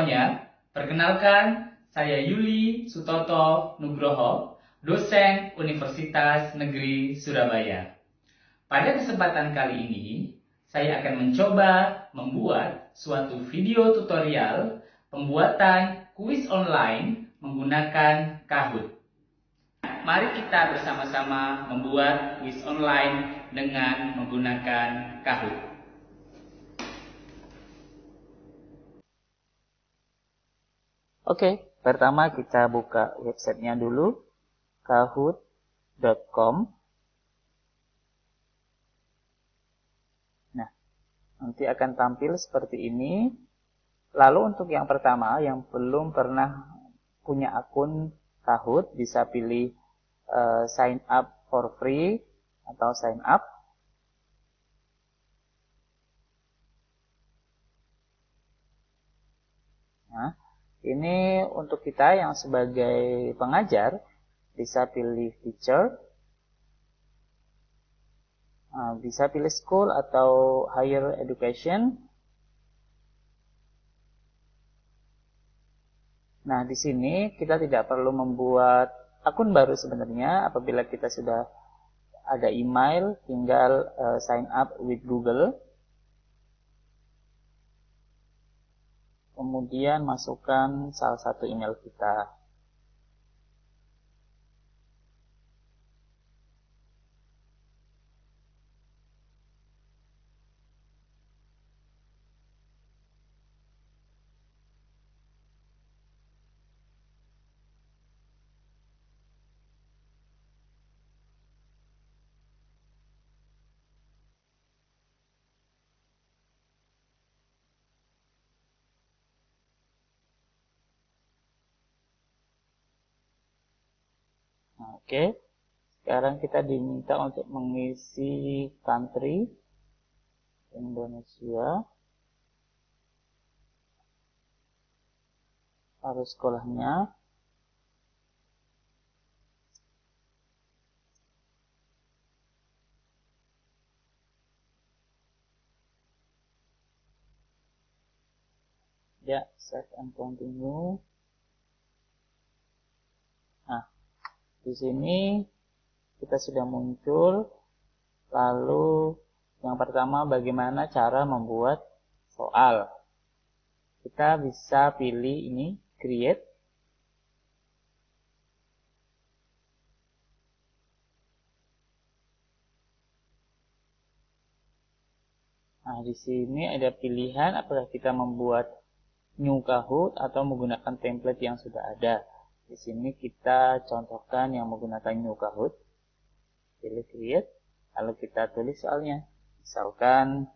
semuanya, perkenalkan saya Yuli Sutoto Nugroho, dosen Universitas Negeri Surabaya. Pada kesempatan kali ini, saya akan mencoba membuat suatu video tutorial pembuatan kuis online menggunakan Kahoot. Mari kita bersama-sama membuat kuis online dengan menggunakan Kahoot. Oke, pertama kita buka websitenya dulu, kahoot.com. Nah, nanti akan tampil seperti ini. Lalu untuk yang pertama, yang belum pernah punya akun Kahoot, bisa pilih sign up for free atau sign up. Nah, ini untuk kita yang sebagai pengajar, bisa pilih teacher, bisa pilih school atau higher education. Nah, di sini kita tidak perlu membuat akun baru sebenarnya. Apabila kita sudah ada email, tinggal sign up with Google. Kemudian masukkan salah satu email kita. Oke, sekarang kita diminta untuk mengisi country Indonesia, harus sekolahnya, ya, save and continue. Nah, di sini kita sudah muncul. Lalu yang pertama, bagaimana cara membuat soal. Kita bisa pilih ini, create. Nah, di sini ada pilihan apakah kita membuat new Kahoot atau menggunakan template yang sudah ada. Di sini kita contohkan yang menggunakan new Kahoot. Pilih create, lalu kita tulis soalnya. Misalkan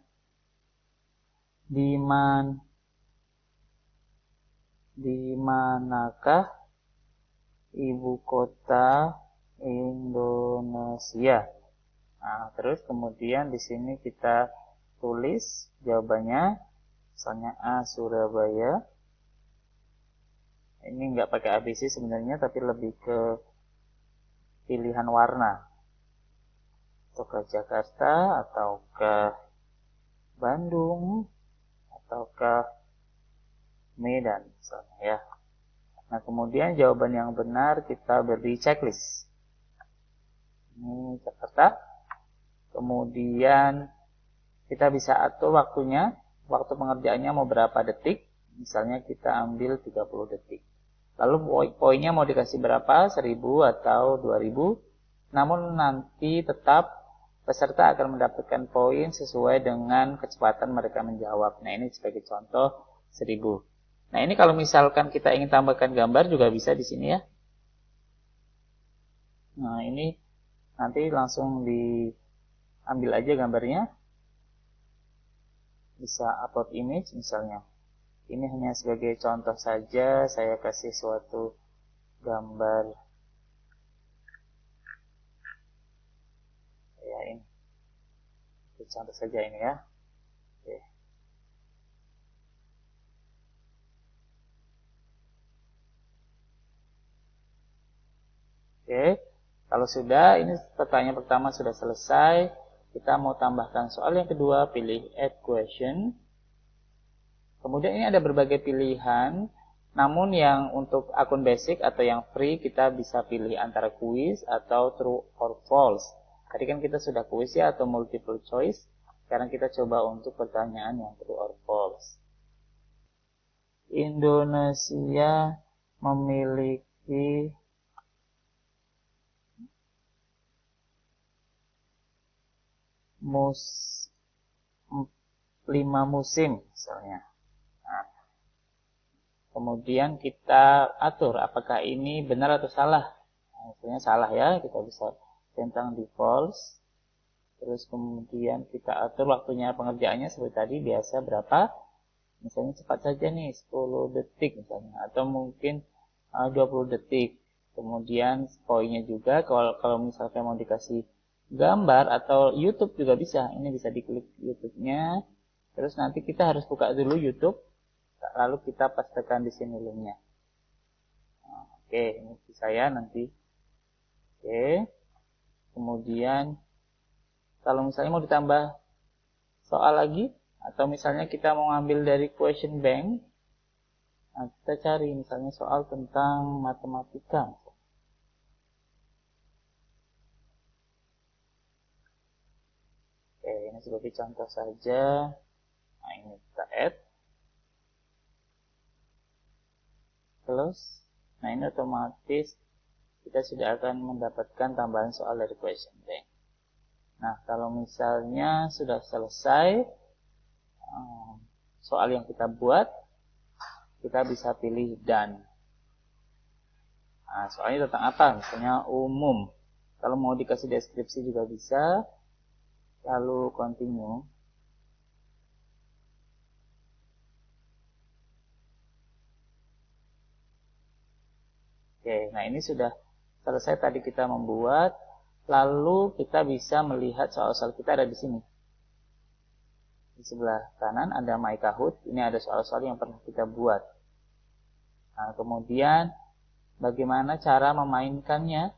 di manakah ibu kota Indonesia? Nah, terus kemudian di sini kita tulis jawabannya. Misalnya A, Surabaya. Ini nggak pakai ABC sebenarnya, tapi lebih ke pilihan warna. Ataukah Jakarta, ataukah Bandung, ataukah Medan misalnya ya. Nah, kemudian jawaban yang benar kita beri checklist. Ini Jakarta. Kemudian kita bisa atur waktunya, waktu pengerjaannya mau berapa detik. Misalnya kita ambil 30 detik. Lalu poinnya mau dikasih berapa? 1000 atau 2000. Namun nanti tetap peserta akan mendapatkan poin sesuai dengan kecepatan mereka menjawab. Nah, ini sebagai contoh 1000. Nah, ini kalau misalkan kita ingin tambahkan gambar juga bisa di sini ya. Nah, ini nanti langsung diambil aja gambarnya. Bisa upload image misalnya. Ini hanya sebagai contoh saja, saya kasih suatu gambar. Ya, ini. Contoh saja ini ya. Oke. Oke, kalau sudah, ini pertanyaan pertama sudah selesai. Kita mau tambahkan soal yang kedua, pilih add question. Kemudian ini ada berbagai pilihan, namun yang untuk akun basic atau yang free kita bisa pilih antara quiz atau true or false. Tadi kan kita sudah quiz ya atau multiple choice, sekarang kita coba untuk pertanyaan yang true or false. Indonesia memiliki 5 musim misalnya. Nah, kemudian kita atur apakah ini benar atau salah. Nah, misalnya salah ya, kita bisa centang di false. Terus kemudian kita atur waktunya pengerjaannya seperti tadi biasa berapa. Misalnya cepat saja nih 10 detik misalnya, atau mungkin 20 detik. Kemudian poinnya juga kalau misalkan mau dikasih gambar atau YouTube juga bisa. Ini bisa diklik YouTube-nya. Terus nanti kita harus buka dulu YouTube, lalu kita pastekan di sini linknya. Oke, ini saya nanti. Oke. Kemudian kalau misalnya mau ditambah soal lagi, atau misalnya kita mau ngambil dari question bank, nah kita cari misalnya soal tentang matematika. Oke, ini sebagai contoh saja. Nah, ini kita add. Close. Nah, ini otomatis kita sudah akan mendapatkan tambahan soal dari question bank. Nah, kalau misalnya sudah selesai soal yang kita buat, kita bisa pilih done. Nah, soalnya tentang apa? Misalnya umum. Kalau mau dikasih deskripsi juga bisa. Lalu continue. Oke, nah ini sudah selesai tadi kita membuat. Lalu kita bisa melihat soal-soal kita ada di sini. Di sebelah kanan ada My Kahoot. Ini ada soal-soal yang pernah kita buat. Nah, kemudian bagaimana cara memainkannya?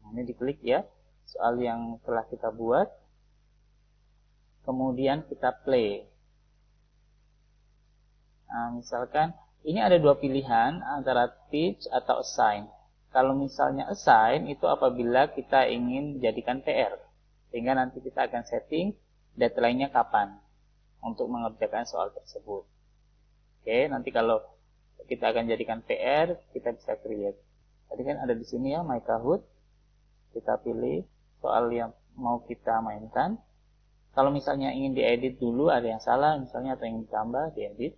Nah, ini diklik ya. Soal yang telah kita buat. Kemudian kita play. Nah, misalkan ini ada dua pilihan antara teach atau assign. Kalau misalnya assign itu apabila kita ingin jadikan PR. Sehingga nanti kita akan setting deadline-nya kapan untuk mengerjakan soal tersebut. Oke, nanti kalau kita akan jadikan PR, kita bisa create. Tadi kan ada di sini ya My Kahoot. Kita pilih soal yang mau kita mainkan. Kalau misalnya ingin diedit dulu ada yang salah misalnya atau ingin ditambah diedit.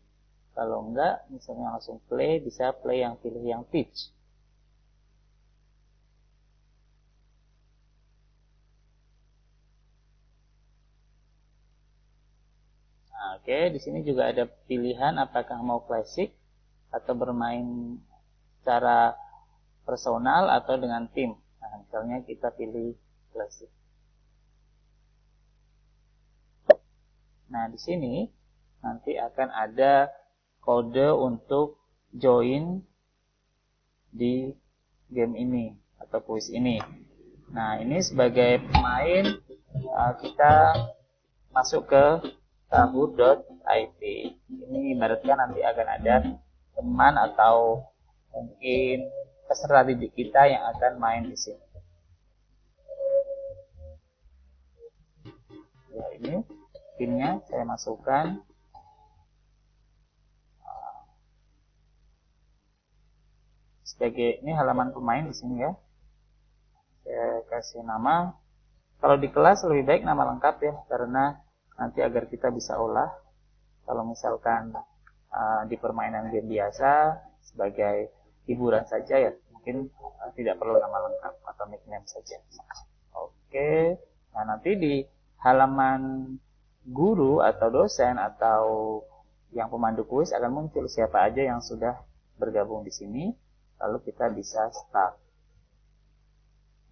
Kalau enggak misalnya langsung play, bisa play yang pilih yang teach. Nah, oke, di sini juga ada pilihan apakah mau classic atau bermain secara personal atau dengan tim. Nah, misalnya kita pilih classic. Nah, di sini nanti akan ada kode untuk join di game ini atau kuis ini. Nah, ini sebagai pemain kita masuk ke kahoot.it. Ini ibaratnya nanti akan ada teman atau mungkin peserta didik kita yang akan main di sini. Ya, ini pinnya saya masukkan. Sebagai ini halaman pemain di sini ya. Saya kasih nama. Kalau di kelas lebih baik nama lengkap ya, karena nanti agar kita bisa olah. Kalau misalkan di permainan game biasa sebagai hiburan saja ya, mungkin tidak perlu nama lengkap atau nickname saja. Oke. Nah, nanti di halaman guru atau dosen atau yang pemandu kuis akan muncul siapa aja yang sudah bergabung di sini. Lalu kita bisa start.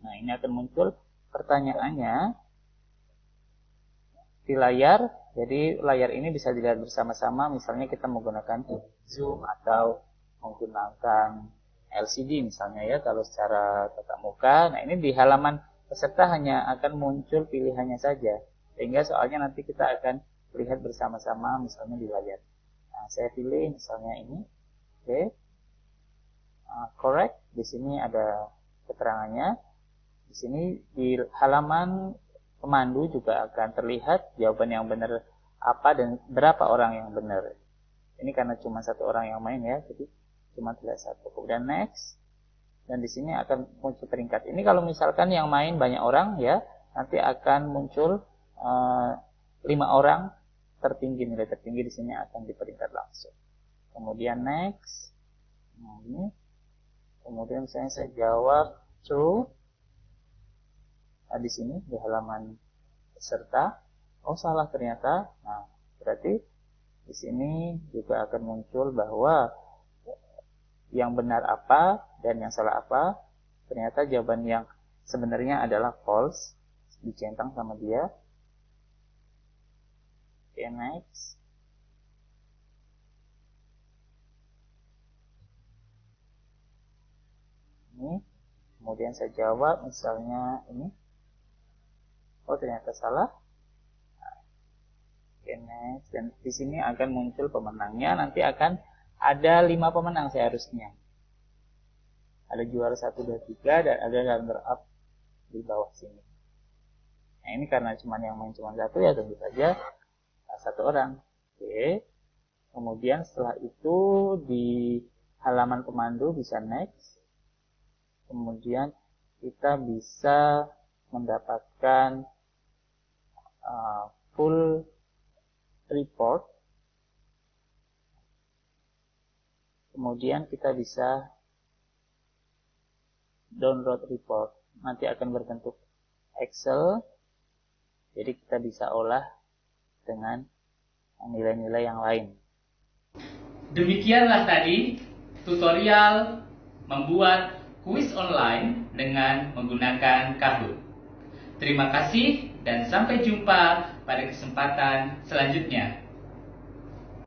Nah, ini akan muncul pertanyaannya di layar. Jadi layar ini bisa dilihat bersama-sama. Misalnya kita menggunakan Zoom atau menggunakan LCD misalnya ya, kalau secara tatap muka. Nah, ini di halaman peserta hanya akan muncul pilihannya saja. Sehingga soalnya nanti kita akan lihat bersama-sama misalnya di layar. Nah, saya pilih misalnya ini. Oke. Correct. Di sini ada keterangannya. Di sini di halaman pemandu juga akan terlihat jawaban yang benar apa dan berapa orang yang benar. Ini karena cuma satu orang yang main ya, jadi cuma terlihat satu. Kemudian next, dan di sini akan muncul peringkat. Ini kalau misalkan yang main banyak orang ya, nanti akan muncul 5 orang tertinggi, nilai tertinggi di sini akan diperingkat langsung. Kemudian next, nah ini, kemudian misalnya saya jawab true. Nah, di sini di halaman peserta, oh salah ternyata. Nah, berarti di sini juga akan muncul bahwa yang benar apa dan yang salah apa. Ternyata jawaban yang sebenarnya adalah false, dicentang sama dia. Oke, next. Ini, kemudian saya jawab misalnya ini. Oh, ternyata salah. Oke, next. Dan di sini akan muncul pemenangnya. Nanti akan ada 5 pemenang seharusnya. Ada juara 1, 2, 3 dan ada runner up di bawah sini. Nah, ini karena yang main cuma satu ya, tentu saja satu orang. Oke. Kemudian setelah itu di halaman pemandu bisa next. Kemudian kita bisa mendapatkan full report. Kemudian kita bisa download report. Nanti akan berbentuk Excel. Jadi kita bisa olah dengan nilai-nilai yang lain. Demikianlah tadi tutorial membuat kuis online dengan menggunakan Kahoot. Terima kasih dan sampai jumpa pada kesempatan selanjutnya.